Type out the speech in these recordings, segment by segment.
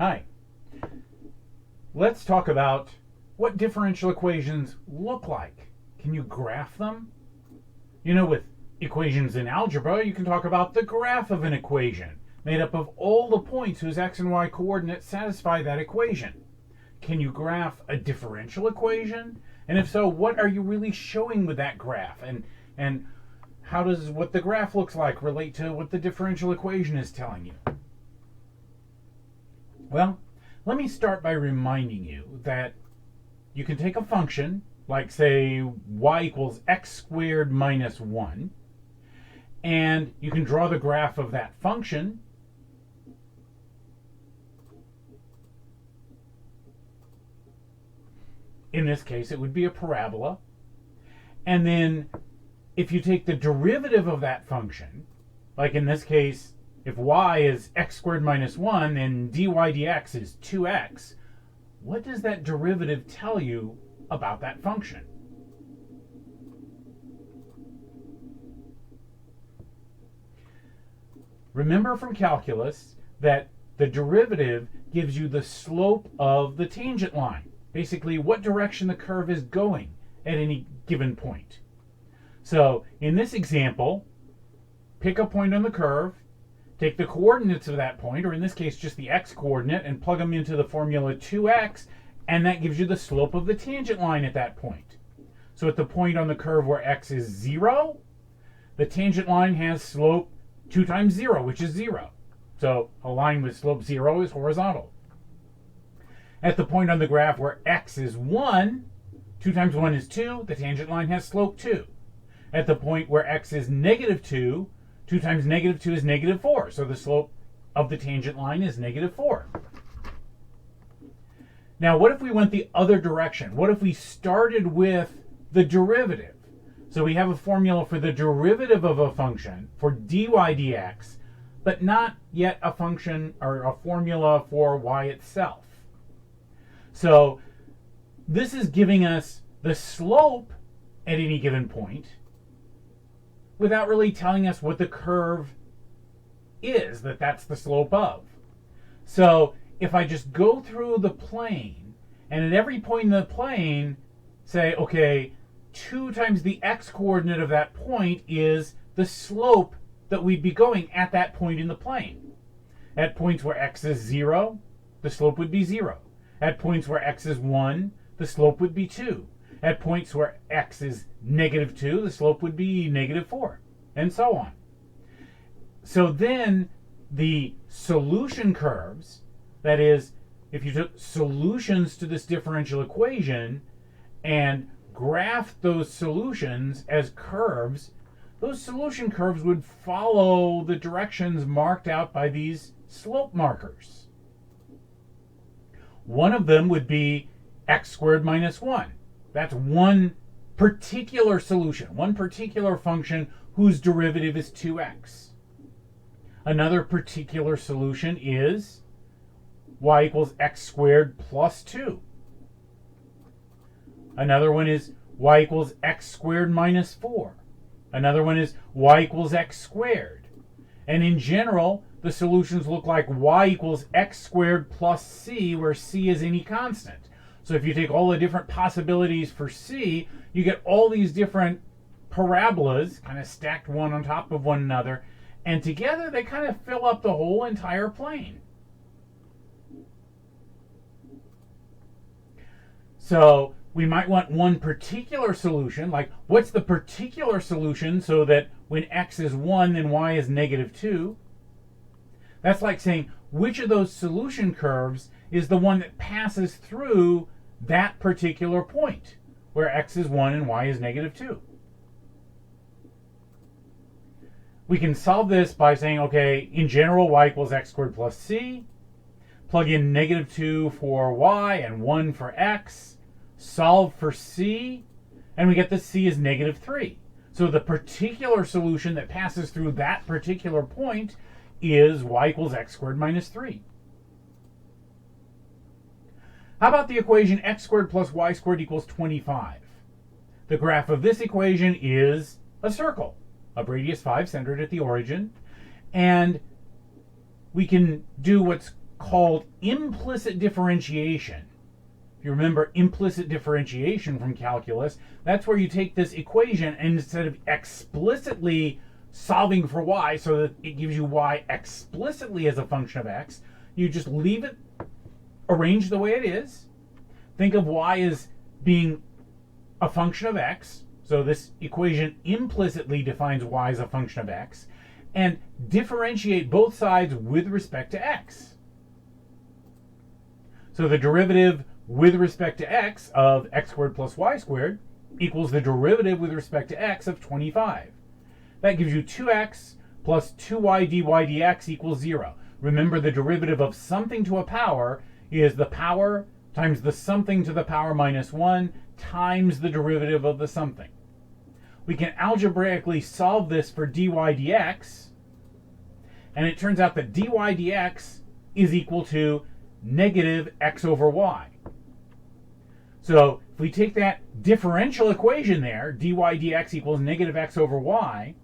Hi. Let's talk about what differential equations look like. Can you graph them? You know, with equations in algebra, you can talk about the graph of an equation made up of all the points whose x and y coordinates satisfy that equation. Can you graph a differential equation? And if so, what are you really showing with that graph? And how does what the graph looks like relate to what the differential equation is telling you? Well, let me start by reminding you that you can take a function, like say y equals x squared minus 1, and you can draw the graph of that function. In this case, it would be a parabola. And then if you take the derivative of that function, like in this case, if y is x squared minus 1, then dy dx is 2x, what does that derivative tell you about that function? Remember from calculus that the derivative gives you the slope of the tangent line, basically what direction the curve is going at any given point. So in this example, pick a point on the curve, take the coordinates of that point, or in this case just the x coordinate, and plug them into the formula 2x, and that gives you the slope of the tangent line at that point. So at the point on the curve where x is 0, the tangent line has slope 2 times 0, which is 0. So a line with slope 0 is horizontal. At the point on the graph where x is 1, 2 times 1 is 2, the tangent line has slope 2. At the point where x is negative 2, 2 times negative 2 is negative 4. So the slope of the tangent line is negative 4. Now, what if we went the other direction? What if we started with the derivative? So we have a formula for the derivative of a function for dy dx, but not yet a function or a formula for y itself. So this is giving us the slope at any given point without really telling us what the curve is, that's the slope of. So if I just go through the plane, and at every point in the plane say, okay, 2 times the x coordinate of that point is the slope that we'd be going at that point in the plane. At points where x is 0, the slope would be 0. At points where x is 1, the slope would be 2. At points where x is negative 2, the slope would be negative 4, and so on. So then the solution curves, that is, if you took solutions to this differential equation and graphed those solutions as curves, those solution curves would follow the directions marked out by these slope markers. One of them would be x squared minus 1. That's one particular solution, one particular function whose derivative is 2x. Another particular solution is y equals x squared plus 2. Another one is y equals x squared minus 4. Another one is y equals x squared. And in general, the solutions look like y equals x squared plus c, where c is any constant. So if you take all the different possibilities for c, you get all these different parabolas kind of stacked one on top of one another, and together they kind of fill up the whole entire plane. So we might want one particular solution, like what's the particular solution so that when x is 1, then y is negative 2? That's like saying which of those solution curves is the one that passes through that particular point where x is 1 and y is negative 2. We can solve this by saying, okay, in general, y equals x squared plus c. Plug in negative 2 for y and 1 for x. Solve for c, and we get that c is negative 3. So the particular solution that passes through that particular point is y equals x squared minus 3. How about the equation x squared plus y squared equals 25? The graph of this equation is a circle of radius 5 centered at the origin, and we can do what's called implicit differentiation. If you remember implicit differentiation from calculus, that's where you take this equation and instead of explicitly solving for y so that it gives you y explicitly as a function of x, you just leave it arranged the way it is. Think of y as being a function of x. So this equation implicitly defines y as a function of x, and differentiate both sides with respect to x. So the derivative with respect to x of x squared plus y squared equals the derivative with respect to x of 25. That gives you 2x plus 2y dy dx equals 0. Remember, the derivative of something to a power is the power times the something to the power minus 1 times the derivative of the something. We can algebraically solve this for dy dx, and it turns out that dy dx is equal to negative x over y. So if we take that differential equation there, dy dx equals negative x over y,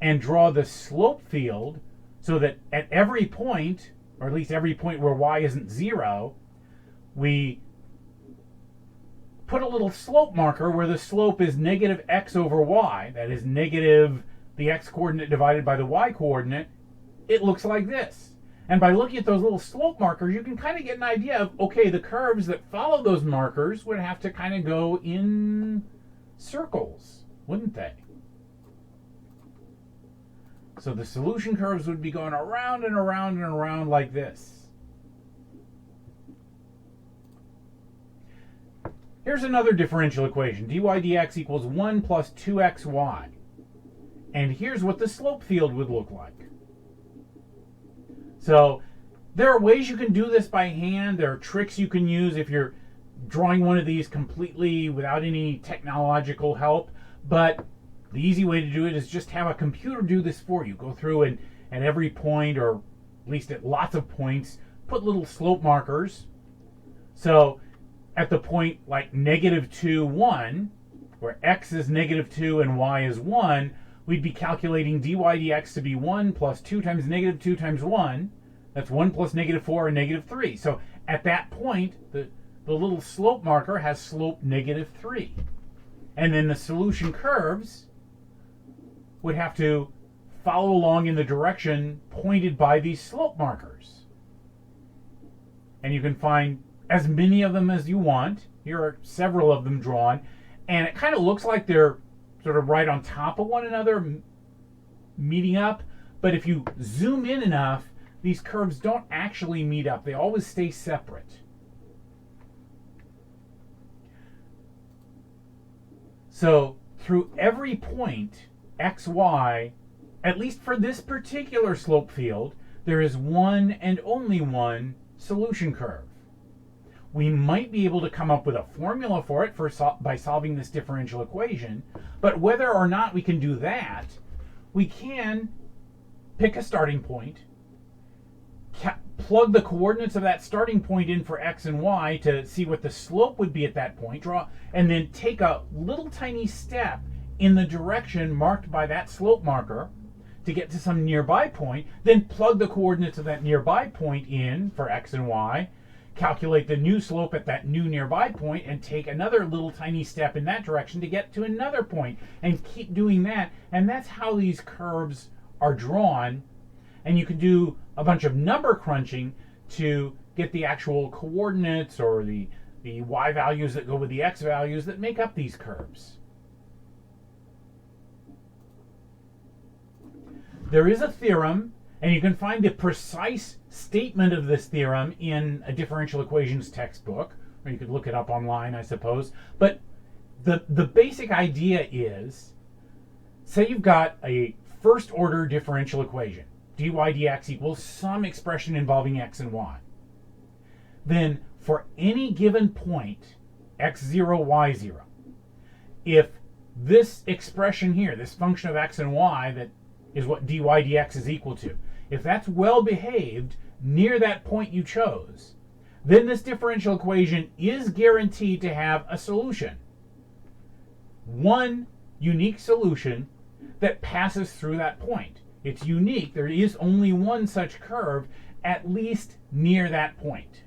and draw the slope field so that at every point, or at least every point where y isn't 0, we put a little slope marker where the slope is negative x over y, that is negative the x coordinate divided by the y coordinate. It looks like this. And by looking at those little slope markers, you can kind of get an idea of, okay, the curves that follow those markers would have to kind of go in circles, wouldn't they? So the solution curves would be going around and around and around like this. Here's another differential equation. dy dx equals 1 plus 2xy. And here's what the slope field would look like. So there are ways you can do this by hand. There are tricks you can use if you're drawing one of these completely without any technological help. But the easy way to do it is just have a computer do this for you. Go through and at every point, or at least at lots of points, put little slope markers. So at the point like negative 2, 1, where x is negative 2 and y is 1, we'd be calculating dy dx to be 1 plus 2 times negative 2 times 1. That's 1 plus negative 4 and negative 3. So at that point, the little slope marker has slope negative 3. And then the solution curves would have to follow along in the direction pointed by these slope markers. And you can find as many of them as you want. Here are several of them drawn. And it kind of looks like they're sort of right on top of one another, meeting up. But if you zoom in enough, these curves don't actually meet up. They always stay separate. So through every point, x, y, at least for this particular slope field, there is one and only one solution curve. We might be able to come up with a formula for it by solving this differential equation, but whether or not we can do that, we can pick a starting point, plug the coordinates of that starting point in for x and y to see what the slope would be at that point, and then take a little tiny step in the direction marked by that slope marker to get to some nearby point, then plug the coordinates of that nearby point in for x and y, calculate the new slope at that new nearby point, and take another little tiny step in that direction to get to another point, and keep doing that. And that's how these curves are drawn. And you can do a bunch of number crunching to get the actual coordinates or the y values that go with the x values that make up these curves. There is a theorem, and you can find the precise statement of this theorem in a differential equations textbook, or you could look it up online, I suppose. But the basic idea is, say you've got a first order differential equation, dy dx equals some expression involving x and y. Then for any given point, x0, y0, if this expression here, this function of x and y that is what dy dx is equal to, if that's well behaved near that point you chose, then this differential equation is guaranteed to have a solution. One unique solution that passes through that point. It's unique. There is only one such curve, at least near that point.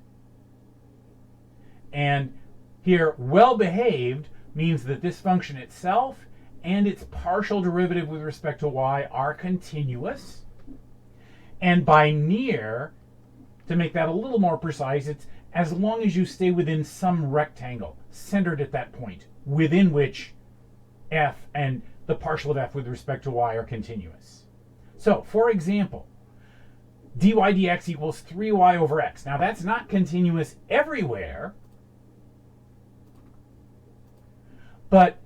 And here, well behaved means that this function itself and its partial derivative with respect to y are continuous. And by near, to make that a little more precise, it's as long as you stay within some rectangle centered at that point, within which f and the partial of f with respect to y are continuous. So, for example, dy dx equals 3y over x. Now, that's not continuous everywhere, but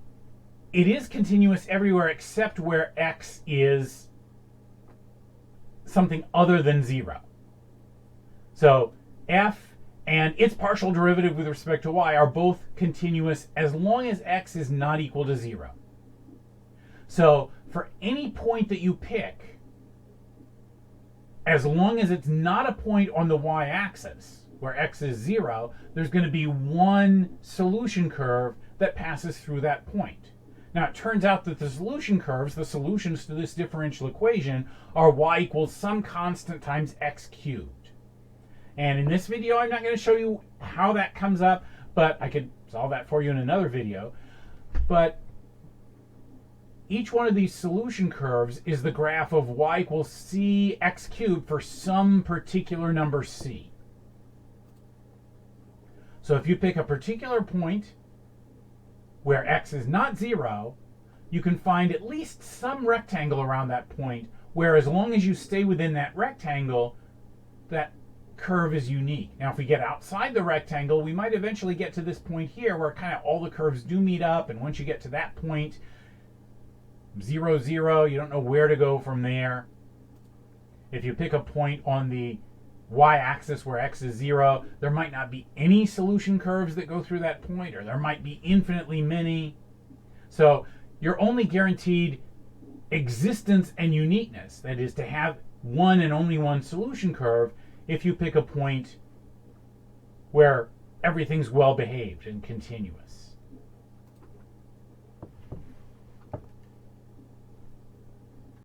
it is continuous everywhere except where x is something other than 0. So f and its partial derivative with respect to y are both continuous as long as x is not equal to 0. So for any point that you pick, as long as it's not a point on the y-axis where x is 0, there's going to be one solution curve that passes through that point. Now, it turns out that the solution curves, the solutions to this differential equation, are y equals some constant times x cubed. And in this video, I'm not going to show you how that comes up, but I could solve that for you in another video. But each one of these solution curves is the graph of y equals c x cubed for some particular number c. So if you pick a particular point where x is not 0, you can find at least some rectangle around that point where, as long as you stay within that rectangle, that curve is unique. Now, if we get outside the rectangle, we might eventually get to this point here where kind of all the curves do meet up, and once you get to that point, 0, 0, you don't know where to go from there. If you pick a point on the y-axis where x is 0, there might not be any solution curves that go through that point, or there might be infinitely many. So you're only guaranteed existence and uniqueness, that is, to have one and only one solution curve, if you pick a point where everything's well behaved and continuous.